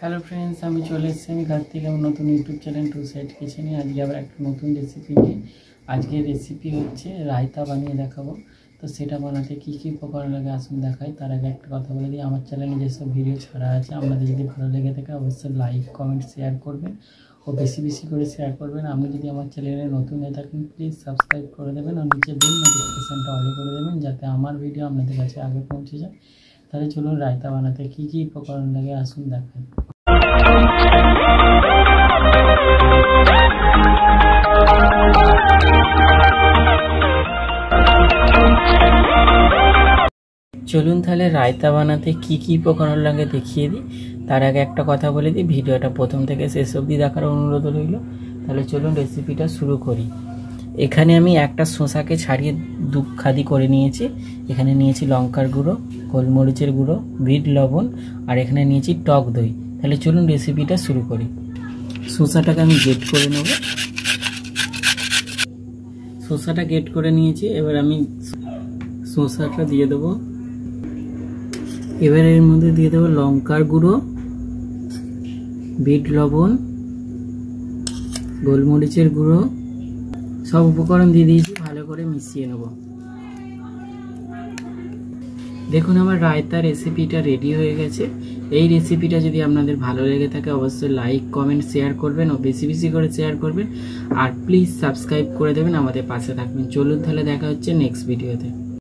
Hello friends, আমি চলে এসেছি আমি কার্তিক আমার নতুন ইউটিউব চ্যানেল টু সাইড কিচেনে। আজকে আবার একটা নতুন রেসিপি নিয়ে। আজকের রেসিপি হচ্ছে রায়তা বানিয়ে দেখাবো। তো সেটা বানাতে কী কী উপকরণ লাগে আসুন দেখাই। তার আগে একটা কথা বলে দিই, আমার চ্যানেলে যেসব ভিডিও ছাড়া আছে আপনাদের যদি ভালো লেগে থাকে অবশ্যই লাইক কমেন্ট শেয়ার করবেন ও বেশি বেশি করে শেয়ার করবেন। আপনি যদি আমার চ্যানেলে নতুন হয়ে থাকেন প্লিজ সাবস্ক্রাইব করে দেবেন আর নিচে বেল নোটিফিকেশানটা অল করে দেবেন যাতে আমার ভিডিও আপনাদের কাছে আগে পৌঁছে যায়। তাহলে চলুন রায়তা বানাতে কী কী উপকরণ লাগে আসুন দেখাই। চলুন তাহলে রায়তা বানাতে কি কি উপকরণ লাগে দেখিয়ে দিই। তার আগে একটা কথা বলে দিই, ভিডিওটা প্রথম থেকে শেষ অবধি দেখার অনুরোধ রইল। তাহলে চলুন রেসিপিটা শুরু করি। এখানে আমি একটা শসাকে ছাড়িয়ে দু খাদি করে নিয়েছি। এখানে নিয়েছি লঙ্কার গুঁড়ো, গোলমরিচের গুঁড়ো, বিট লবণ আর এখানে নিয়েছি টক দই। তাহলে চলুন রেসিপিটা শুরু করি। শসাটাকে আমি গ্রেট করে নেব। শসাটা গ্রেট করে নিয়েছি, এবার আমি শসাটা দিয়ে দেবো। এবার এর মধ্যে দিয়ে দেবো লঙ্কার গুঁড়ো, বিট লবণ, গোলমরিচের গুঁড়ো, সব উপকরণ দিয়ে দিয়েছি, ভালো করে মিশিয়ে নেব। দেখুন আমার রায়তা রেসিপিটা রেডি হয়ে গেছে। এই রেসিপিটা যদি আপনাদের ভালো লেগে থাকে অবশ্যই লাইক কমেন্ট শেয়ার করবেন ও বেশি বেশি করে শেয়ার করবেন আর প্লিজ সাবস্ক্রাইব করে দেবেন, আমাদের পাশে থাকবেন। চলুন তাহলে দেখা হচ্ছে নেক্সট ভিডিওতে।